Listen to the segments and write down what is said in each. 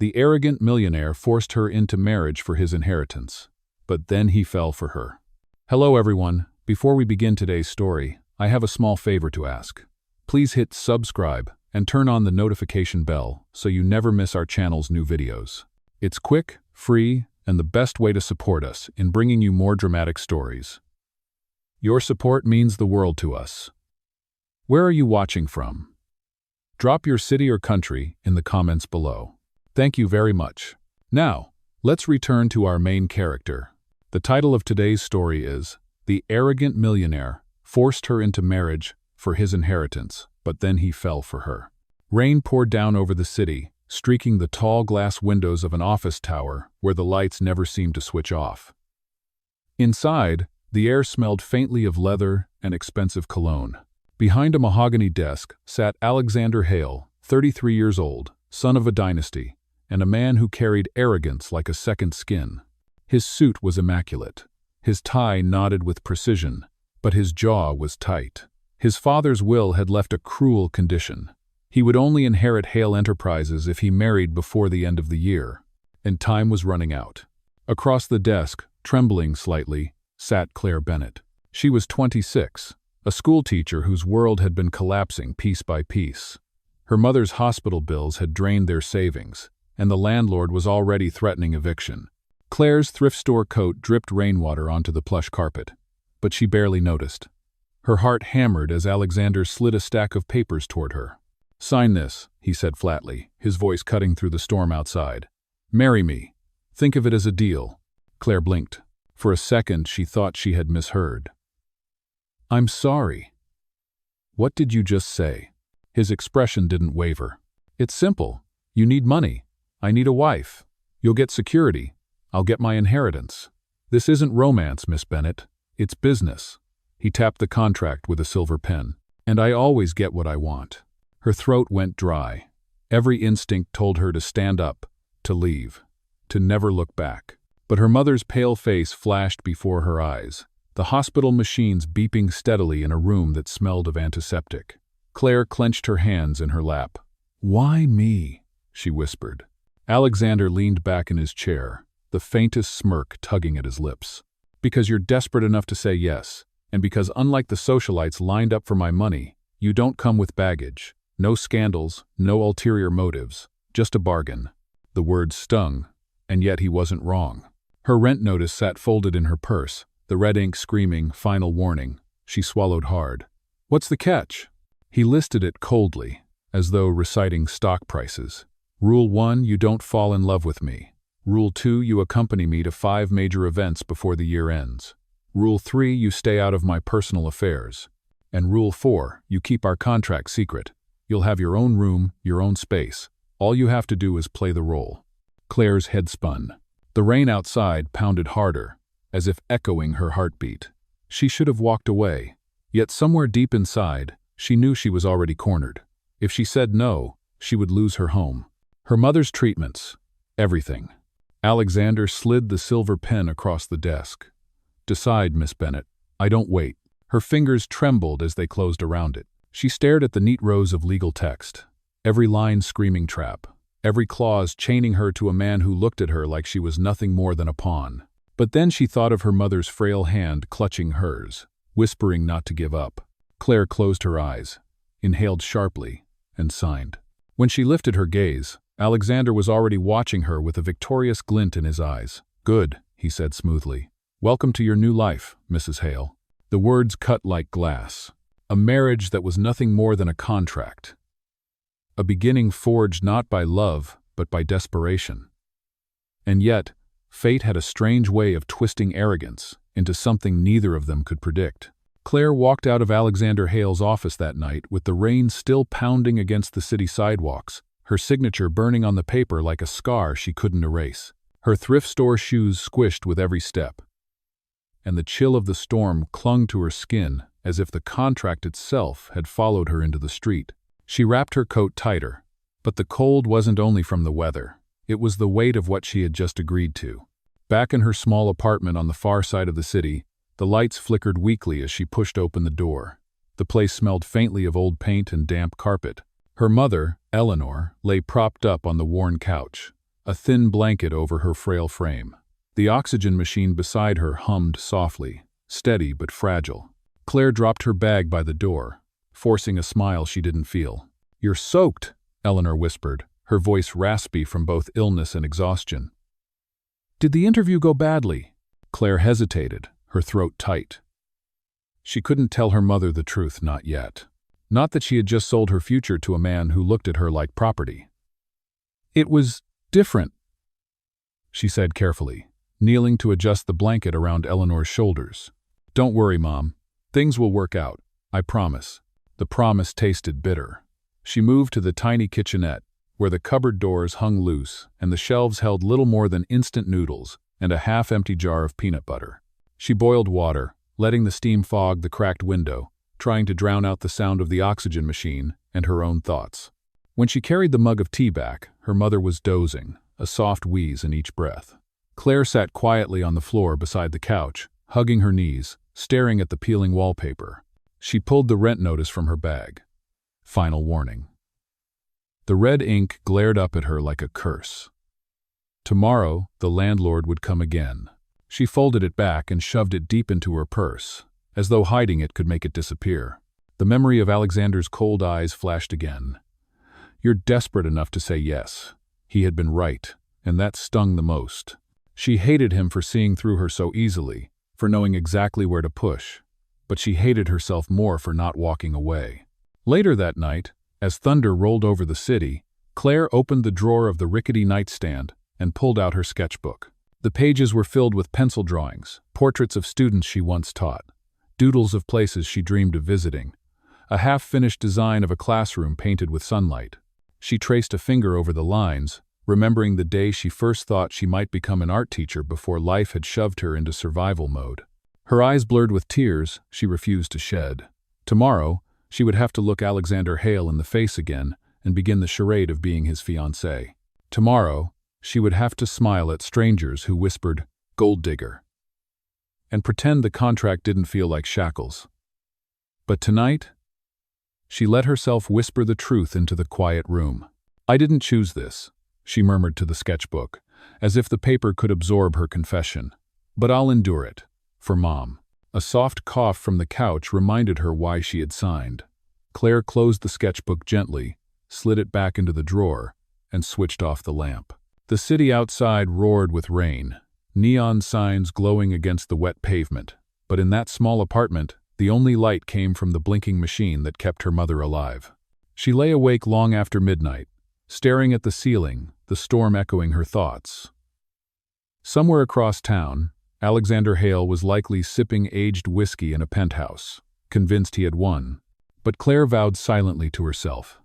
The arrogant millionaire forced her into marriage for his inheritance. But then he fell for her. Hello everyone, before we begin today's story, I have a small favor to ask. Please hit subscribe and turn on the notification bell so you never miss our channel's new videos. It's quick, free, and the best way to support us in bringing you more dramatic stories. Your support means the world to us. Where are you watching from? Drop your city or country in the comments below. Thank you very much. Now, let's return to our main character. The title of today's story is The Arrogant Millionaire Forced Her into Marriage for His Inheritance, but then he fell for her. Rain poured down over the city, streaking the tall glass windows of an office tower where the lights never seemed to switch off. Inside, the air smelled faintly of leather and expensive cologne. Behind a mahogany desk sat Alexander Hale, 33 years old, son of a dynasty, and a man who carried arrogance like a second skin. His suit was immaculate. His tie nodded with precision, but his jaw was tight. His father's will had left a cruel condition. He would only inherit Hale Enterprises if he married before the end of the year, and time was running out. Across the desk, trembling slightly, sat Claire Bennett. She was 26, a schoolteacher whose world had been collapsing piece by piece. Her mother's hospital bills had drained their savings, and the landlord was already threatening eviction. Claire's thrift store coat dripped rainwater onto the plush carpet, but she barely noticed. Her heart hammered as Alexander slid a stack of papers toward her. "Sign this," he said flatly, his voice cutting through the storm outside. "Marry me. Think of it as a deal." Claire blinked. For a second, she thought she had misheard. "I'm sorry." "What did you just say?" His expression didn't waver. "It's simple. You need money. I need a wife. You'll get security. I'll get my inheritance. This isn't romance, Miss Bennett. It's business." He tapped the contract with a silver pen. "And I always get what I want." Her throat went dry. Every instinct told her to stand up, to leave, to never look back. But her mother's pale face flashed before her eyes, the hospital machines beeping steadily in a room that smelled of antiseptic. Claire clenched her hands in her lap. "Why me?" she whispered. Alexander leaned back in his chair, the faintest smirk tugging at his lips. "Because you're desperate enough to say yes, and because unlike the socialites lined up for my money, you don't come with baggage. No scandals, no ulterior motives, just a bargain." The words stung, and yet he wasn't wrong. Her rent notice sat folded in her purse, the red ink screaming, "Final warning." She swallowed hard. "What's the catch?" He listed it coldly, as though reciting stock prices. "Rule 1, you don't fall in love with me. Rule 2, you accompany me to 5 major events before the year ends. Rule 3, you stay out of my personal affairs. And Rule 4, you keep our contract secret. You'll have your own room, your own space. All you have to do is play the role." Claire's head spun. The rain outside pounded harder, as if echoing her heartbeat. She should have walked away, yet somewhere deep inside, she knew she was already cornered. If she said no, she would lose her home. Her mother's treatments, everything. Alexander slid the silver pen across the desk. "Decide, Miss Bennett. I don't wait." Her fingers trembled as they closed around it. She stared at the neat rows of legal text, every line screaming trap, every clause chaining her to a man who looked at her like she was nothing more than a pawn. But then she thought of her mother's frail hand clutching hers, whispering not to give up. Claire closed her eyes, inhaled sharply, and signed. When she lifted her gaze, Alexander was already watching her with a victorious glint in his eyes. "Good," he said smoothly. "Welcome to your new life, Mrs. Hale." The words cut like glass. A marriage that was nothing more than a contract. A beginning forged not by love, but by desperation. And yet, fate had a strange way of twisting arrogance into something neither of them could predict. Claire walked out of Alexander Hale's office that night with the rain still pounding against the city sidewalks, her signature burning on the paper like a scar she couldn't erase. Her thrift store shoes squished with every step, and the chill of the storm clung to her skin as if the contract itself had followed her into the street. She wrapped her coat tighter, but the cold wasn't only from the weather. It was the weight of what she had just agreed to. Back in her small apartment on the far side of the city, the lights flickered weakly as she pushed open the door. The place smelled faintly of old paint and damp carpet. Her mother, Eleanor, lay propped up on the worn couch, a thin blanket over her frail frame. The oxygen machine beside her hummed softly, steady but fragile. Claire dropped her bag by the door, forcing a smile she didn't feel. "You're soaked," Eleanor whispered, her voice raspy from both illness and exhaustion. "Did the interview go badly?" Claire hesitated, her throat tight. She couldn't tell her mother the truth, not yet. Not that she had just sold her future to a man who looked at her like property. "It was different," she said carefully, kneeling to adjust the blanket around Eleanor's shoulders. "Don't worry, Mom. Things will work out, I promise." The promise tasted bitter. She moved to the tiny kitchenette, where the cupboard doors hung loose and the shelves held little more than instant noodles and a half-empty jar of peanut butter. She boiled water, letting the steam fog the cracked window, trying to drown out the sound of the oxygen machine and her own thoughts. When she carried the mug of tea back, her mother was dozing, a soft wheeze in each breath. Claire sat quietly on the floor beside the couch, hugging her knees, staring at the peeling wallpaper. She pulled the rent notice from her bag. Final warning. The red ink glared up at her like a curse. Tomorrow, the landlord would come again. She folded it back and shoved it deep into her purse, as though hiding it could make it disappear. The memory of Alexander's cold eyes flashed again. "You're desperate enough to say yes." He had been right, and that stung the most. She hated him for seeing through her so easily, for knowing exactly where to push, but she hated herself more for not walking away. Later that night, as thunder rolled over the city, Claire opened the drawer of the rickety nightstand and pulled out her sketchbook. The pages were filled with pencil drawings, portraits of students she once taught, doodles of places she dreamed of visiting, a half-finished design of a classroom painted with sunlight. She traced a finger over the lines, remembering the day she first thought she might become an art teacher before life had shoved her into survival mode. Her eyes blurred with tears she refused to shed. Tomorrow, she would have to look Alexander Hale in the face again and begin the charade of being his fiancée. Tomorrow, she would have to smile at strangers who whispered, "Gold digger," and pretend the contract didn't feel like shackles. But tonight, she let herself whisper the truth into the quiet room. "I didn't choose this," she murmured to the sketchbook, as if the paper could absorb her confession. "But I'll endure it, for Mom." A soft cough from the couch reminded her why she had signed. Claire closed the sketchbook gently, slid it back into the drawer, and switched off the lamp. The city outside roared with rain, neon signs glowing against the wet pavement, but in that small apartment, the only light came from the blinking machine that kept her mother alive. She lay awake long after midnight, staring at the ceiling, the storm echoing her thoughts. Somewhere across town, Alexander Hale was likely sipping aged whiskey in a penthouse, convinced he had won, but Claire vowed silently to herself.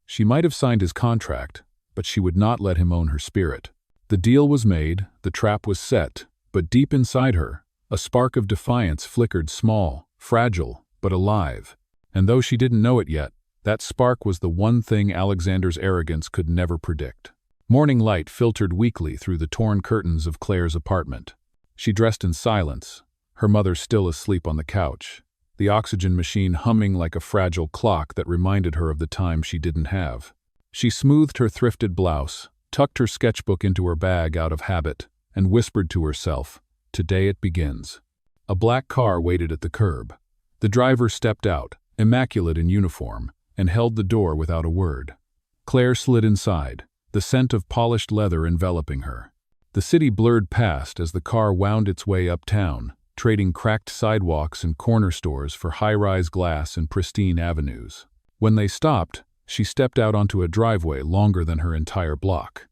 She might have signed his contract, but she would not let him own her spirit. The deal was made, the trap was set, but deep inside her, a spark of defiance flickered, small, fragile, but alive. And though she didn't know it yet, that spark was the one thing Alexander's arrogance could never predict. Morning light filtered weakly through the torn curtains of Claire's apartment. She dressed in silence, her mother still asleep on the couch, the oxygen machine humming like a fragile clock that reminded her of the time she didn't have. She smoothed her thrifted blouse, tucked her sketchbook into her bag out of habit, and whispered to herself, "Today it begins." A black car waited at the curb. The driver stepped out, immaculate in uniform, and held the door without a word. Claire slid inside, the scent of polished leather enveloping her. The city blurred past as the car wound its way uptown, trading cracked sidewalks and corner stores for high-rise glass and pristine avenues. When they stopped, she stepped out onto a driveway longer than her entire block.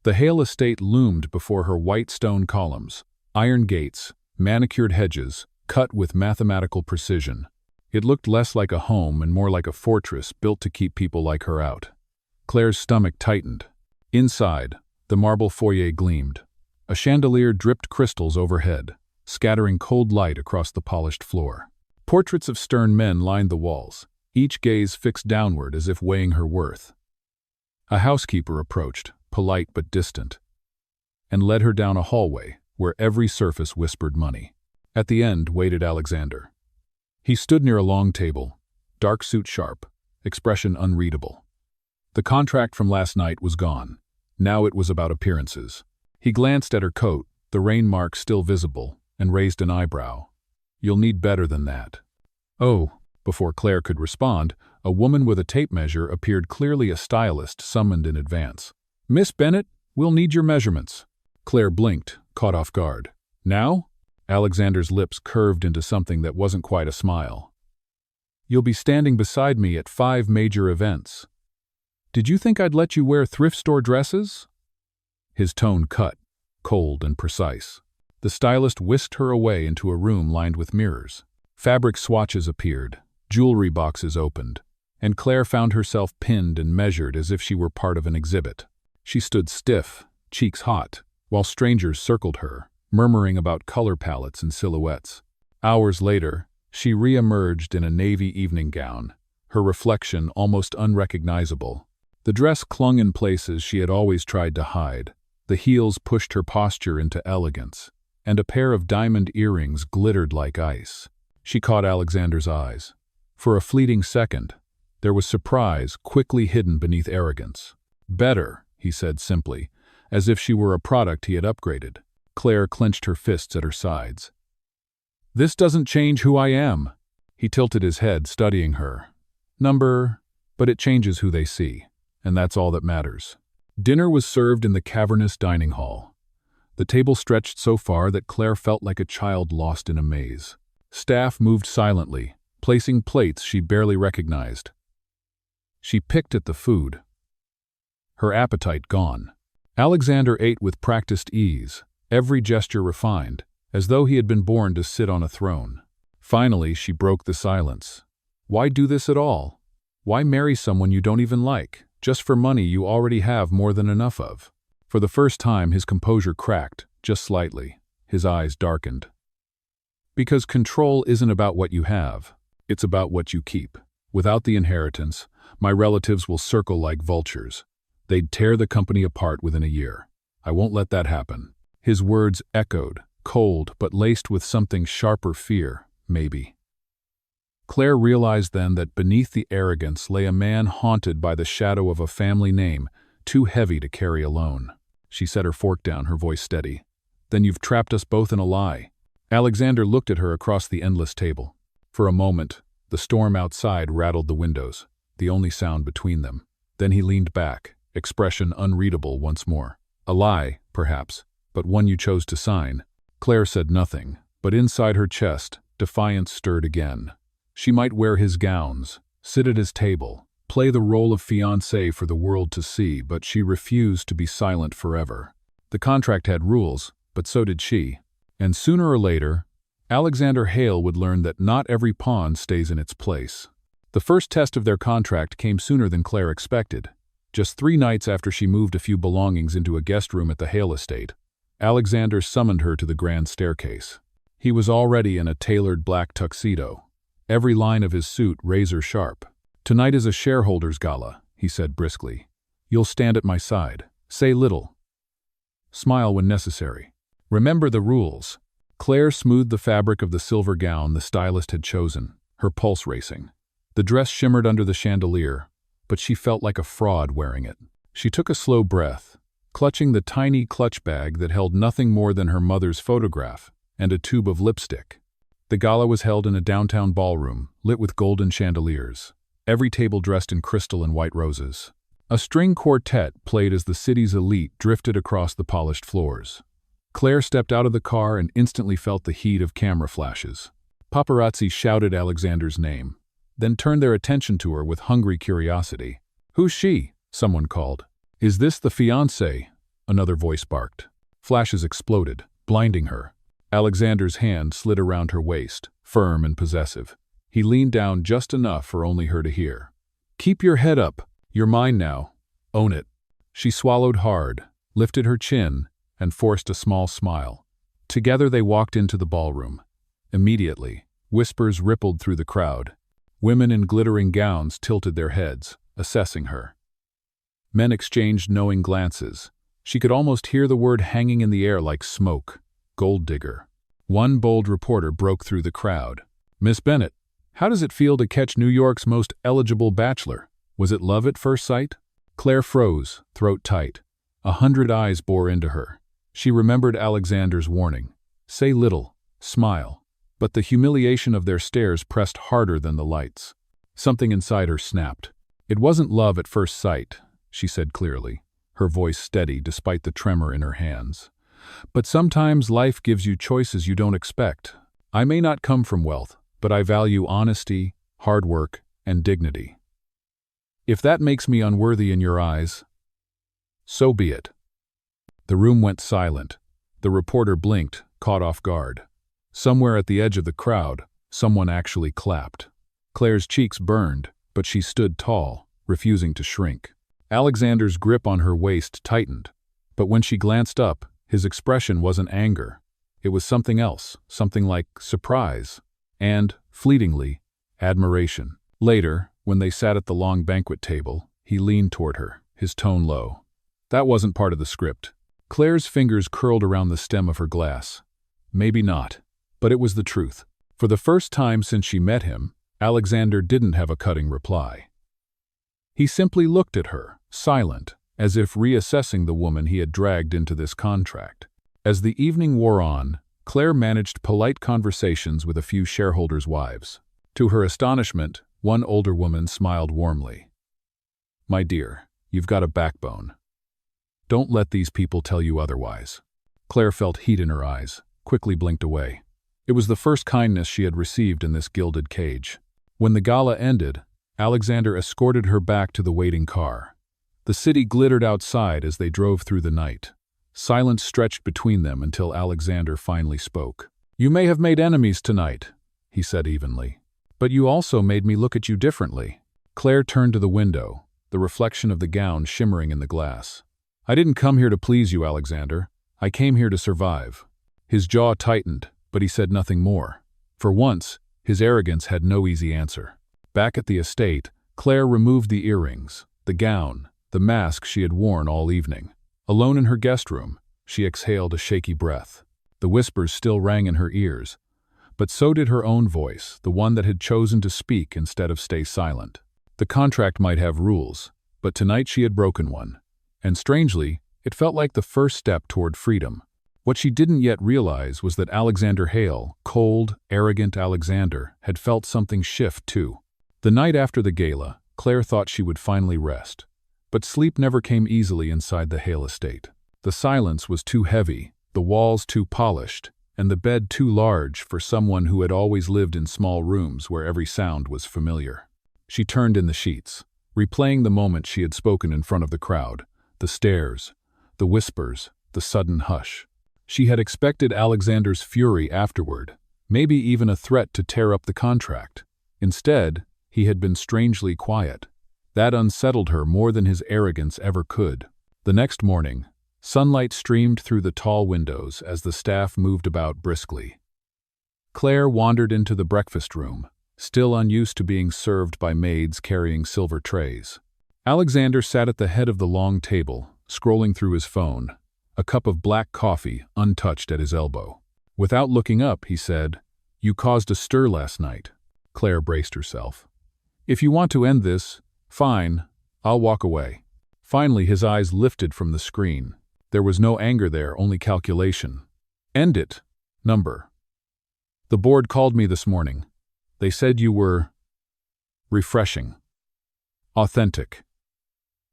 The Hale estate loomed before her white stone columns, iron gates, manicured hedges, cut with mathematical precision. It looked less like a home and more like a fortress built to keep people like her out. Claire's stomach tightened. Inside, the marble foyer gleamed. A chandelier dripped crystals overhead, scattering cold light across the polished floor. Portraits of stern men lined the walls, each gaze fixed downward as if weighing her worth. A housekeeper approached, polite but distant, and led her down a hallway where every surface whispered money. At the end waited Alexander. He stood near a long table, dark suit sharp, expression unreadable. The contract from last night was gone. Now it was about appearances. He glanced at her coat, the rain mark still visible, and raised an eyebrow. "You'll need better than that." "Oh," before Claire could respond, a woman with a tape measure appeared, clearly a stylist summoned in advance. "Miss Bennett, we'll need your measurements." Claire blinked, caught off guard. "Now?" Alexander's lips curved into something that wasn't quite a smile. "You'll be standing beside me at 5 major events. Did you think I'd let you wear thrift store dresses?" His tone cut, cold and precise. The stylist whisked her away into a room lined with mirrors. Fabric swatches appeared, jewelry boxes opened, and Claire found herself pinned and measured as if she were part of an exhibit. She stood stiff, cheeks hot, while strangers circled her, murmuring about color palettes and silhouettes. Hours later, she re-emerged in a navy evening gown, her reflection almost unrecognizable. The dress clung in places she had always tried to hide, the heels pushed her posture into elegance, and a pair of diamond earrings glittered like ice. She caught Alexander's eyes. For a fleeting second, there was surprise quickly hidden beneath arrogance. "Better," he said simply, as if she were a product he had upgraded. Claire clenched her fists at her sides. "This doesn't change who I am." He tilted his head, studying her. But it changes who they see, and that's all that matters." Dinner was served in the cavernous dining hall. The table stretched so far that Claire felt like a child lost in a maze. Staff moved silently, placing plates she barely recognized. She picked at the food, her appetite gone. Alexander ate with practiced ease, every gesture refined, as though he had been born to sit on a throne. Finally, she broke the silence. "Why do this at all? Why marry someone you don't even like, just for money you already have more than enough of?" For the first time, his composure cracked, just slightly. His eyes darkened. "Because control isn't about what you have. It's about what you keep. Without the inheritance, my relatives will circle like vultures. They'd tear the company apart within a year. I won't let that happen." His words echoed, cold but laced with something sharper fear, maybe. Claire realized then that beneath the arrogance lay a man haunted by the shadow of a family name, too heavy to carry alone. She set her fork down, her voice steady. "Then you've trapped us both in a lie." Alexander looked at her across the endless table. For a moment, the storm outside rattled the windows, the only sound between them. Then he leaned back, expression unreadable once more. "A lie, perhaps, but one you chose to sign." Claire said nothing, but inside her chest, defiance stirred again. She might wear his gowns, sit at his table, play the role of fiancée for the world to see, but she refused to be silent forever. The contract had rules, but so did she. And sooner or later, Alexander Hale would learn that not every pawn stays in its place. The first test of their contract came sooner than Claire expected. Just 3 nights after she moved a few belongings into a guest room at the Hale estate, Alexander summoned her to the grand staircase. He was already in a tailored black tuxedo, every line of his suit razor sharp. "Tonight is a shareholders gala," he said briskly. "You'll stand at my side. Say little. Smile when necessary. Remember the rules." Claire smoothed the fabric of the silver gown the stylist had chosen, her pulse racing. The dress shimmered under the chandelier, but she felt like a fraud wearing it. She took a slow breath, clutching the tiny clutch bag that held nothing more than her mother's photograph and a tube of lipstick. The gala was held in a downtown ballroom, lit with golden chandeliers, every table dressed in crystal and white roses. A string quartet played as the city's elite drifted across the polished floors. Claire stepped out of the car and instantly felt the heat of camera flashes. Paparazzi shouted Alexander's name, then turned their attention to her with hungry curiosity. "Who's she?" someone called. "Is this the fiancé?" another voice barked. Flashes exploded, blinding her. Alexander's hand slid around her waist, firm and possessive. He leaned down just enough for only her to hear. "Keep your head up. You're mine now. Own it." She swallowed hard, lifted her chin, and forced a small smile. Together they walked into the ballroom. Immediately, whispers rippled through the crowd. Women in glittering gowns tilted their heads, assessing her. Men exchanged knowing glances. She could almost hear the word hanging in the air like smoke. Gold digger. One bold reporter broke through the crowd. "Miss Bennett, how does it feel to catch New York's most eligible bachelor? Was it love at first sight?" Claire froze, throat tight. 100 eyes bore into her. She remembered Alexander's warning. Say little, smile. But the humiliation of their stares pressed harder than the lights. Something inside her snapped. It wasn't love at first sight, she said clearly, her voice steady despite the tremor in her hands. But sometimes life gives you choices you don't expect. I may not come from wealth, but I value honesty, hard work, and dignity. If that makes me unworthy in your eyes, so be it. The room went silent. The reporter blinked, caught off guard. Somewhere at the edge of the crowd, someone actually clapped. Claire's cheeks burned, but she stood tall, refusing to shrink. Alexander's grip on her waist tightened, but when she glanced up, his expression wasn't anger. It was something else, something like surprise, and, fleetingly, admiration. Later, when they sat at the long banquet table, he leaned toward her, his tone low. That wasn't part of the script. Claire's fingers curled around the stem of her glass. Maybe not, but it was the truth. For the first time since she met him, Alexander didn't have a cutting reply. He simply looked at her, silent, as if reassessing the woman he had dragged into this contract. As the evening wore on, Claire managed polite conversations with a few shareholders' wives. To her astonishment, one older woman smiled warmly. My dear, you've got a backbone. Don't let these people tell you otherwise. Claire felt heat in her eyes, quickly blinked away. It was the first kindness she had received in this gilded cage. When the gala ended, Alexander escorted her back to the waiting car. The city glittered outside as they drove through the night. Silence stretched between them until Alexander finally spoke. You may have made enemies tonight, he said evenly. But you also made me look at you differently. Claire turned to the window, the reflection of the gown shimmering in the glass. I didn't come here to please you, Alexander. I came here to survive. His jaw tightened, but he said nothing more. For once, his arrogance had no easy answer. Back at the estate, Claire removed the earrings, the gown, the mask she had worn all evening. Alone in her guest room, she exhaled a shaky breath. The whispers still rang in her ears, but so did her own voice, the one that had chosen to speak instead of stay silent. The contract might have rules, but tonight she had broken one. And strangely, it felt like the first step toward freedom. What she didn't yet realize was that Alexander Hale, cold, arrogant Alexander, had felt something shift too. The night after the gala, Claire thought she would finally rest. But sleep never came easily inside the Hale estate. The silence was too heavy, the walls too polished, and the bed too large for someone who had always lived in small rooms where every sound was familiar. She turned in the sheets, replaying the moment she had spoken in front of the crowd, the stares, the whispers, the sudden hush. She had expected Alexander's fury afterward, maybe even a threat to tear up the contract. Instead, he had been strangely quiet. That unsettled her more than his arrogance ever could. The next morning, sunlight streamed through the tall windows as the staff moved about briskly. Claire wandered into the breakfast room, still unused to being served by maids carrying silver trays. Alexander sat at the head of the long table, scrolling through his phone, a cup of black coffee untouched at his elbow. Without looking up, he said, "You caused a stir last night." Claire braced herself. "If you want to end this, fine, I'll walk away." Finally, his eyes lifted from the screen. There was no anger there, only calculation. "End it. Number. The board called me this morning. They said you were refreshing. Authentic.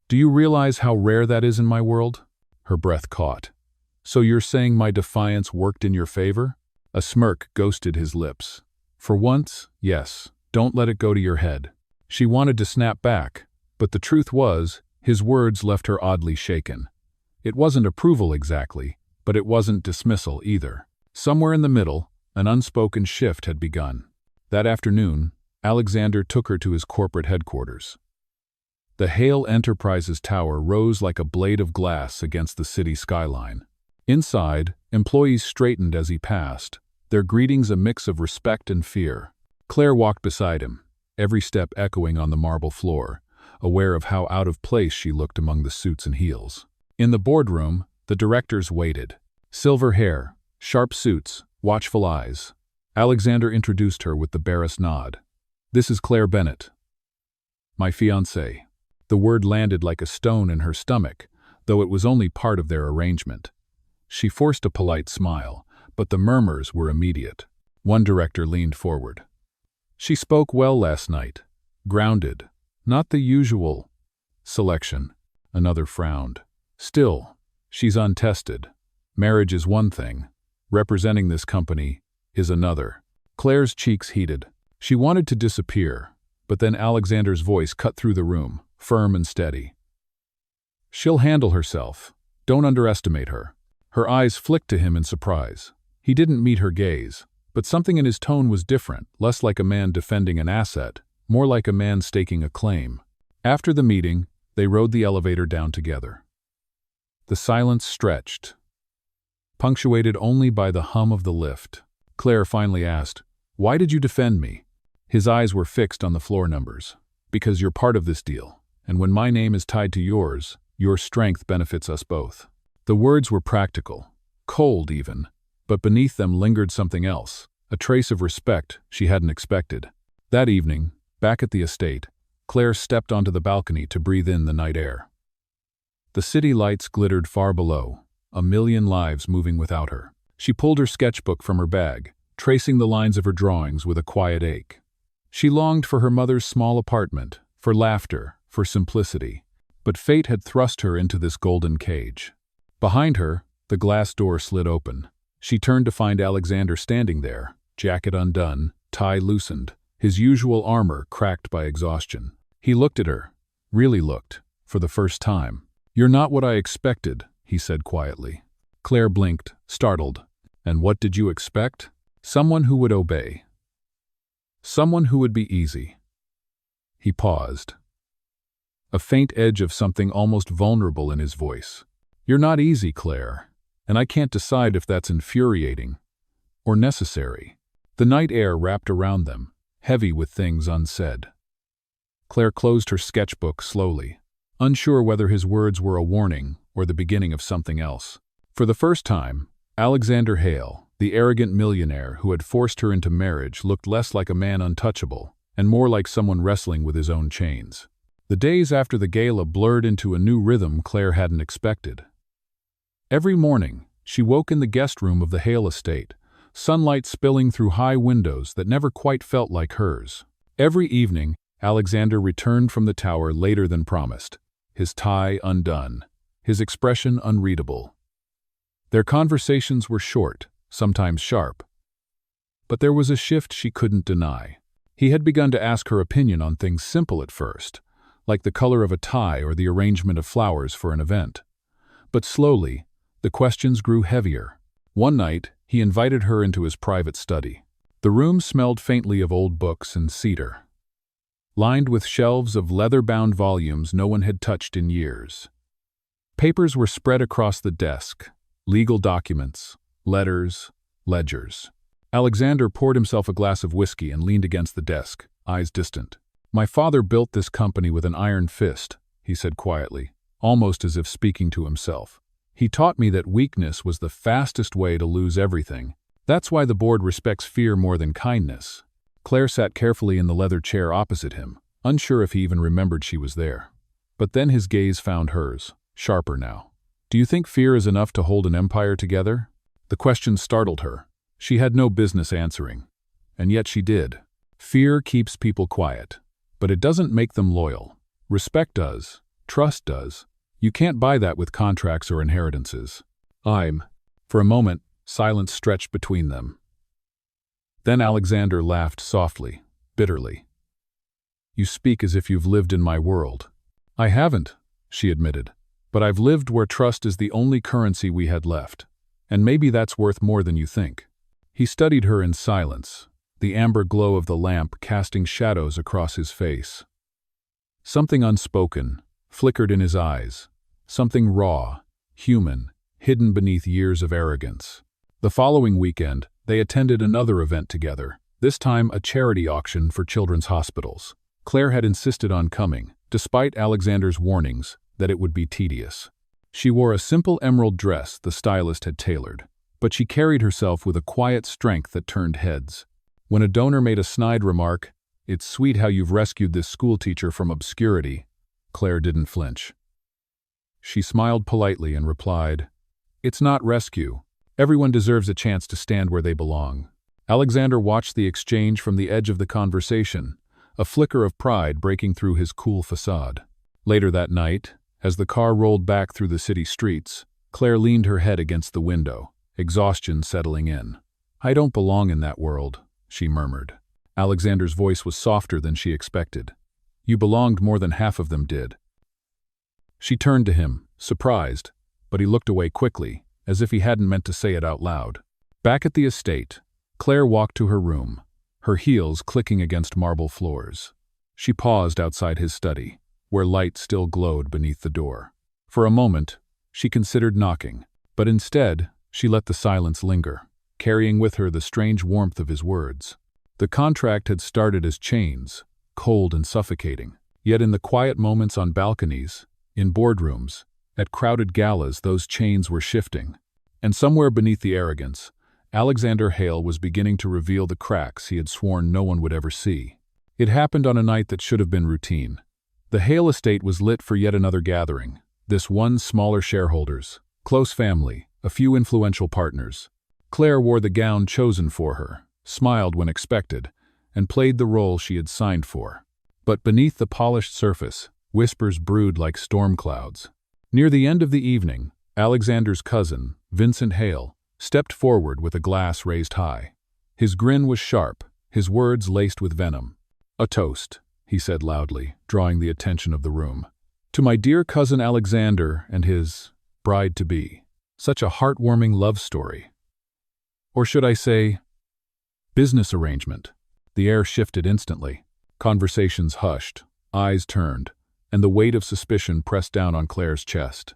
Do you realize how rare that is in my world?" Her breath caught. "So you're saying my defiance worked in your favor?" A smirk ghosted his lips. "For once, yes. Don't let it go to your head." She wanted to snap back, but the truth was, his words left her oddly shaken. It wasn't approval exactly, but it wasn't dismissal either. Somewhere in the middle, an unspoken shift had begun. That afternoon, Alexander took her to his corporate headquarters. The Hale Enterprises tower rose like a blade of glass against the city skyline. Inside, employees straightened as he passed, their greetings a mix of respect and fear. Claire walked beside him, every step echoing on the marble floor, aware of how out of place she looked among the suits and heels. In the boardroom, the directors waited. Silver hair, sharp suits, watchful eyes. Alexander introduced her with the barest nod. "This is Claire Bennett, my fiancée." The word landed like a stone in her stomach, though it was only part of their arrangement. She forced a polite smile, but the murmurs were immediate. One director leaned forward. "She spoke well last night. Grounded. Not the usual selection." Another frowned. "Still, she's untested. Marriage is one thing. Representing this company is another." Claire's cheeks heated. She wanted to disappear, but then Alexander's voice cut through the room, firm and steady. "She'll handle herself. Don't underestimate her." Her eyes flicked to him in surprise. He didn't meet her gaze, but something in his tone was different, less like a man defending an asset, more like a man staking a claim. After the meeting, they rode the elevator down together. The silence stretched, punctuated only by the hum of the lift. Claire finally asked, "Why did you defend me?" His eyes were fixed on the floor numbers. "Because you're part of this deal, and when my name is tied to yours, your strength benefits us both." The words were practical, cold even, but beneath them lingered something else, a trace of respect she hadn't expected. That evening, back at the estate, Claire stepped onto the balcony to breathe in the night air. The city lights glittered far below, a million lives moving without her. She pulled her sketchbook from her bag, tracing the lines of her drawings with a quiet ache. She longed for her mother's small apartment, for laughter, for simplicity, but fate had thrust her into this golden cage. Behind her, the glass door slid open. She turned to find Alexander standing there, jacket undone, tie loosened, his usual armor cracked by exhaustion. He looked at her, really looked, for the first time. "You're not what I expected," he said quietly. Claire blinked, startled. "And what did you expect?" "Someone who would obey. Someone who would be easy." He paused, a faint edge of something almost vulnerable in his voice. "You're not easy, Claire, and I can't decide if that's infuriating or necessary." The night air wrapped around them, heavy with things unsaid. Claire closed her sketchbook slowly, unsure whether his words were a warning or the beginning of something else. For the first time, Alexander Hale, the arrogant millionaire who had forced her into marriage, looked less like a man untouchable and more like someone wrestling with his own chains. The days after the gala blurred into a new rhythm Claire hadn't expected. Every morning, she woke in the guest room of the Hale estate, sunlight spilling through high windows that never quite felt like hers. Every evening, Alexander returned from the tower later than promised, his tie undone, his expression unreadable. Their conversations were short, sometimes sharp. But there was a shift she couldn't deny. He had begun to ask her opinion on things simple at first, like the color of a tie or the arrangement of flowers for an event. But slowly, the questions grew heavier. One night, he invited her into his private study. The room smelled faintly of old books and cedar, lined with shelves of leather-bound volumes no one had touched in years. Papers were spread across the desk, legal documents, letters, ledgers. Alexander poured himself a glass of whiskey and leaned against the desk, eyes distant. "My father built this company with an iron fist," he said quietly, almost as if speaking to himself. "He taught me that weakness was the fastest way to lose everything. That's why the board respects fear more than kindness." Claire sat carefully in the leather chair opposite him, unsure if he even remembered she was there. But then his gaze found hers, sharper now. "Do you think fear is enough to hold an empire together?" The question startled her. She had no business answering. And yet she did. Fear keeps people quiet, but it doesn't make them loyal. Respect does. Trust does. You can't buy that with contracts or inheritances. For a moment, silence stretched between them. Then Alexander laughed softly, bitterly. "You speak as if you've lived in my world." "I haven't," she admitted, "but I've lived where trust is the only currency we had left. And maybe that's worth more than you think." He studied her in silence, the amber glow of the lamp casting shadows across his face. Something unspoken flickered in his eyes, something raw, human, hidden beneath years of arrogance. The following weekend, they attended another event together, this time a charity auction for children's hospitals. Claire had insisted on coming, despite Alexander's warnings that it would be tedious. She wore a simple emerald dress the stylist had tailored, but she carried herself with a quiet strength that turned heads. When a donor made a snide remark, "It's sweet how you've rescued this schoolteacher from obscurity," Claire didn't flinch. She smiled politely and replied, "It's not rescue. Everyone deserves a chance to stand where they belong." Alexander watched the exchange from the edge of the conversation, a flicker of pride breaking through his cool facade. Later that night, as the car rolled back through the city streets, Claire leaned her head against the window, exhaustion settling in. "I don't belong in that world," she murmured. Alexander's voice was softer than she expected. "You belonged more than half of them did." She turned to him, surprised, but he looked away quickly, as if he hadn't meant to say it out loud. Back at the estate, Claire walked to her room, her heels clicking against marble floors. She paused outside his study, where light still glowed beneath the door. For a moment, she considered knocking, but instead, she let the silence linger, carrying with her the strange warmth of his words. The contract had started as chains, cold and suffocating, yet in the quiet moments on balconies, in boardrooms, at crowded galas, those chains were shifting. And somewhere beneath the arrogance, Alexander Hale was beginning to reveal the cracks he had sworn no one would ever see. It happened on a night that should have been routine. The Hale estate was lit for yet another gathering, this one smaller shareholders, close family, a few influential partners. Claire wore the gown chosen for her, smiled when expected, and played the role she had signed for. But beneath the polished surface, whispers brewed like storm clouds. Near the end of the evening, Alexander's cousin, Vincent Hale, stepped forward with a glass raised high. His grin was sharp, his words laced with venom. "A toast," he said loudly, drawing the attention of the room. "To my dear cousin Alexander and his bride-to-be. Such a heartwarming love story. Or should I say, business arrangement." The air shifted instantly. Conversations hushed, eyes turned, and the weight of suspicion pressed down on Claire's chest.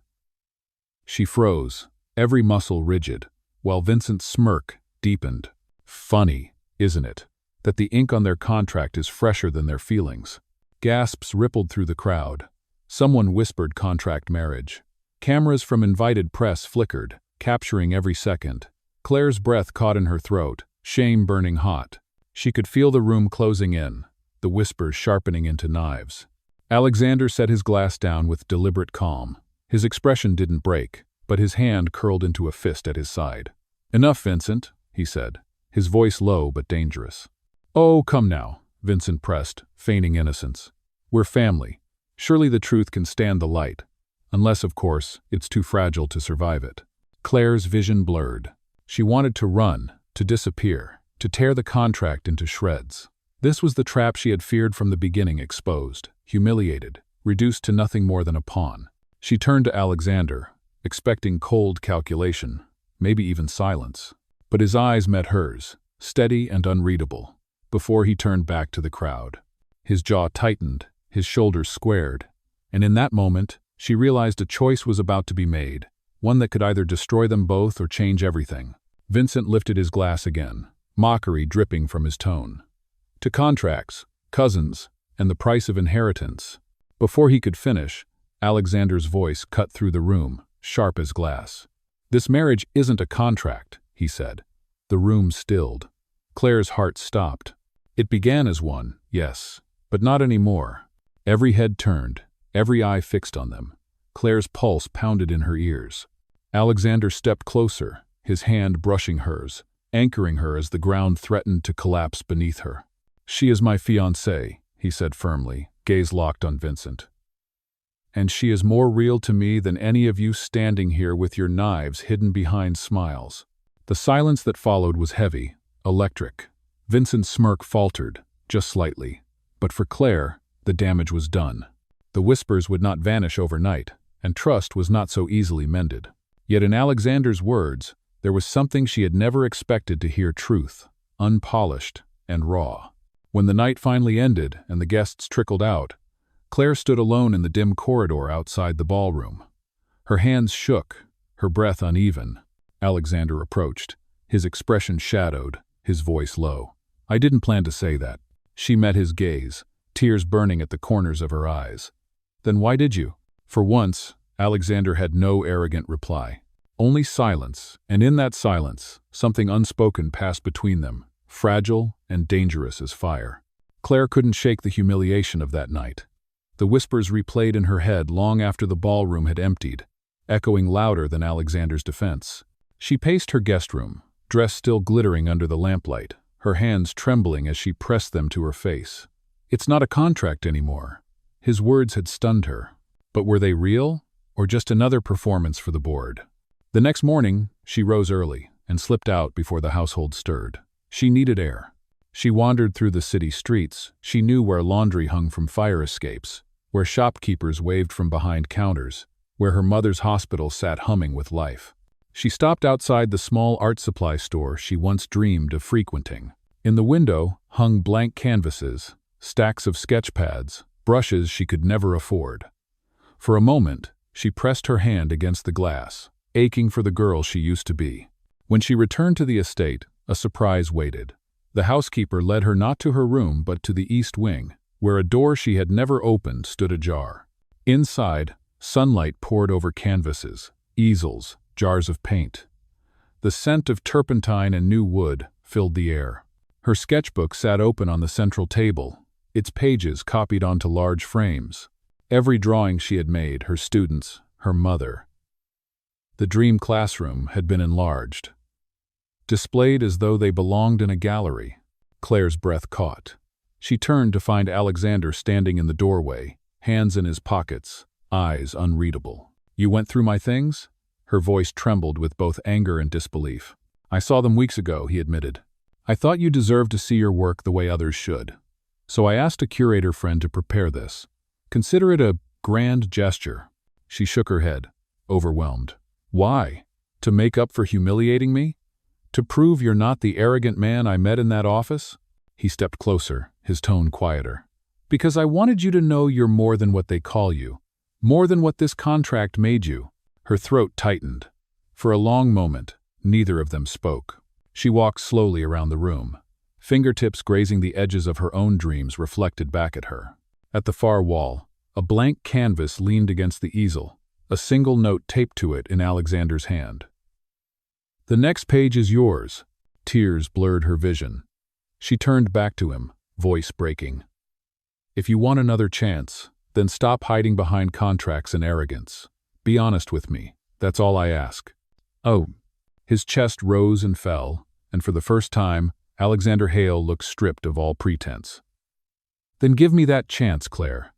She froze, every muscle rigid, while Vincent's smirk deepened. "Funny, isn't it, that the ink on their contract is fresher than their feelings?" Gasps rippled through the crowd. Someone whispered contract marriage. Cameras from invited press flickered, capturing every second. Claire's breath caught in her throat, shame burning hot. She could feel the room closing in, the whispers sharpening into knives. Alexander set his glass down with deliberate calm. His expression didn't break, but his hand curled into a fist at his side. "Enough, Vincent," he said, his voice low but dangerous. "Oh, come now," Vincent pressed, feigning innocence. "We're family. Surely the truth can stand the light. Unless, of course, it's too fragile to survive it." Claire's vision blurred. She wanted to run, to disappear, to tear the contract into shreds. This was the trap she had feared from the beginning, exposed, humiliated, reduced to nothing more than a pawn. She turned to Alexander, expecting cold calculation, maybe even silence. But his eyes met hers, steady and unreadable, before he turned back to the crowd. His jaw tightened, his shoulders squared, and in that moment, she realized a choice was about to be made, one that could either destroy them both or change everything. Vincent lifted his glass again, mockery dripping from his tone. "To contracts, cousins, and the price of inheritance." Before he could finish, Alexander's voice cut through the room, sharp as glass. "This marriage isn't a contract," he said. The room stilled. Claire's heart stopped. It began as one, yes, but not anymore. Every head turned, every eye fixed on them. Claire's pulse pounded in her ears. Alexander stepped closer, his hand brushing hers, anchoring her as the ground threatened to collapse beneath her. "She is my fiancée," he said firmly, gaze locked on Vincent. "And she is more real to me than any of you standing here with your knives hidden behind smiles." The silence that followed was heavy, electric. Vincent's smirk faltered, just slightly. But for Claire, the damage was done. The whispers would not vanish overnight, and trust was not so easily mended. Yet in Alexander's words, there was something she had never expected to hear: truth, unpolished and raw. When the night finally ended and the guests trickled out, Claire stood alone in the dim corridor outside the ballroom. Her hands shook, her breath uneven. Alexander approached, his expression shadowed, his voice low. "I didn't plan to say that." She met his gaze, tears burning at the corners of her eyes. "Then why did you?" For once, Alexander had no arrogant reply. Only silence, and in that silence, something unspoken passed between them, fragile and dangerous as fire. Claire couldn't shake the humiliation of that night. The whispers replayed in her head long after the ballroom had emptied, echoing louder than Alexander's defense. She paced her guest room, dress still glittering under the lamplight, her hands trembling as she pressed them to her face. It's not a contract anymore. His words had stunned her. But were they real, or just another performance for the board? The next morning, she rose early and slipped out before the household stirred. She needed air. She wandered through the city streets. She knew where laundry hung from fire escapes, where shopkeepers waved from behind counters, where her mother's hospital sat humming with life. She stopped outside the small art supply store she once dreamed of frequenting. In the window hung blank canvases, stacks of sketch pads, brushes she could never afford. For a moment, she pressed her hand against the glass, aching for the girl she used to be. When she returned to the estate, a surprise waited. The housekeeper led her not to her room but to the east wing, where a door she had never opened stood ajar. Inside, sunlight poured over canvases, easels, jars of paint. The scent of turpentine and new wood filled the air. Her sketchbook sat open on the central table, its pages copied onto large frames. Every drawing she had made, her students, her mother. The dream classroom had been enlarged, displayed as though they belonged in a gallery. Claire's breath caught. She turned to find Alexander standing in the doorway, hands in his pockets, eyes unreadable. "You went through my things?" Her voice trembled with both anger and disbelief. "I saw them weeks ago," he admitted. "I thought you deserved to see your work the way others should. So I asked a curator friend to prepare this. Consider it a grand gesture." She shook her head, overwhelmed. "Why? To make up for humiliating me? To prove you're not the arrogant man I met in that office?" He stepped closer, his tone quieter. "Because I wanted you to know you're more than what they call you, more than what this contract made you." Her throat tightened. For a long moment, neither of them spoke. She walked slowly around the room, fingertips grazing the edges of her own dreams reflected back at her. At the far wall, a blank canvas leaned against the easel, a single note taped to it in Alexander's hand. "The next page is yours." Tears blurred her vision. She turned back to him, voice breaking. "If you want another chance, then stop hiding behind contracts and arrogance. Be honest with me, that's all I ask." "Oh." His chest rose and fell, and for the first time, Alexander Hale looked stripped of all pretense. "Then give me that chance, Claire.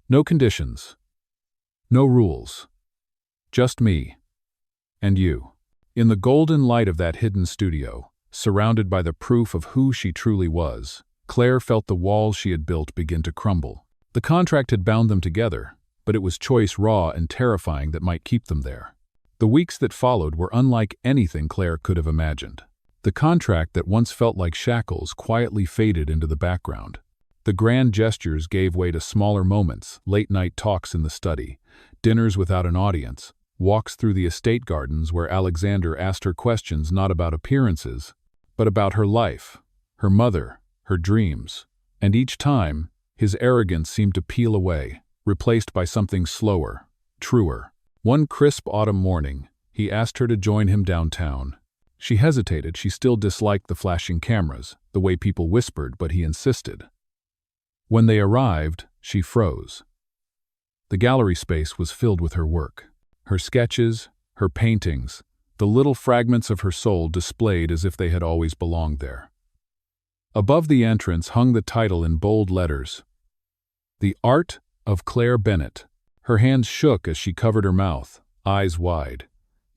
No conditions. No rules. Just me. And you." In the golden light of that hidden studio, surrounded by the proof of who she truly was, Claire felt the walls she had built begin to crumble. The contract had bound them together, but it was choice raw and terrifying that might keep them there. The weeks that followed were unlike anything Claire could have imagined. The contract that once felt like shackles quietly faded into the background. The grand gestures gave way to smaller moments, late-night talks in the study, dinners without an audience, walks through the estate gardens where Alexander asked her questions not about appearances, but about her life, her mother, her dreams. And each time, his arrogance seemed to peel away, replaced by something slower, truer. One crisp autumn morning, he asked her to join him downtown. She hesitated. She still disliked the flashing cameras, the way people whispered, but he insisted. When they arrived, she froze. The gallery space was filled with her work. Her sketches, her paintings, the little fragments of her soul displayed as if they had always belonged there. Above the entrance hung the title in bold letters, "The Art of Claire Bennett." Her hands shook as she covered her mouth, eyes wide.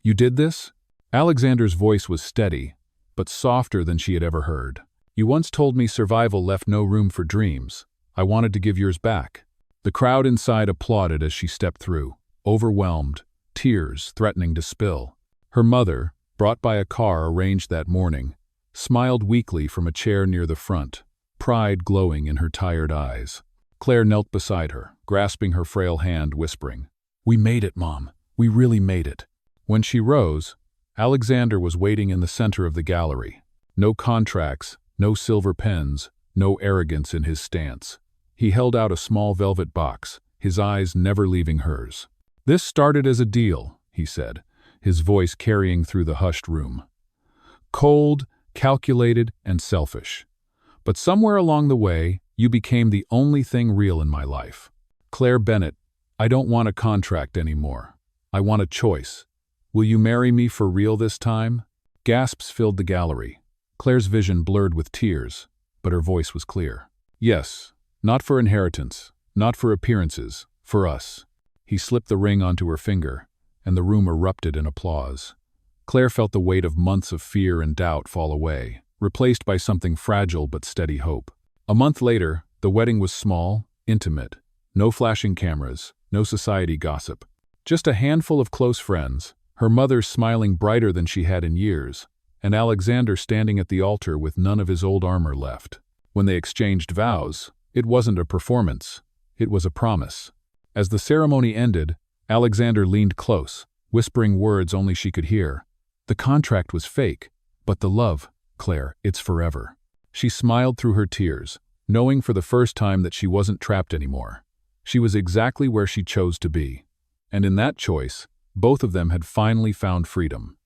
"You did this?" Alexander's voice was steady, but softer than she had ever heard. "You once told me survival left no room for dreams. I wanted to give yours back." The crowd inside applauded as she stepped through, overwhelmed, tears threatening to spill. Her mother, brought by a car arranged that morning, smiled weakly from a chair near the front, pride glowing in her tired eyes. Claire knelt beside her, grasping her frail hand, whispering, "We made it, Mom. We really made it." When she rose, Alexander was waiting in the center of the gallery. No contracts, no silver pens, no arrogance in his stance. He held out a small velvet box, his eyes never leaving hers. "This started as a deal," he said, his voice carrying through the hushed room. "Cold, calculated, and selfish. But somewhere along the way, you became the only thing real in my life. Claire Bennett, I don't want a contract anymore. I want a choice. Will you marry me for real this time? Gasps filled the gallery. Claire's vision blurred with tears, but her voice was clear. Yes, not for inheritance, not for appearances, for us. He slipped the ring onto her finger, and the room erupted in applause. Claire felt the weight of months of fear and doubt fall away, replaced by something fragile but steady hope. A month later, the wedding was small, intimate. No flashing cameras, no society gossip. Just a handful of close friends, her mother smiling brighter than she had in years, and Alexander standing at the altar with none of his old armor left. When they exchanged vows, it wasn't a performance, it was a promise. As the ceremony ended, Alexander leaned close, whispering words only she could hear. The contract was fake, but the love, Claire, it's forever. She smiled through her tears, knowing for the first time that she wasn't trapped anymore. She was exactly where she chose to be. And in that choice, both of them had finally found freedom.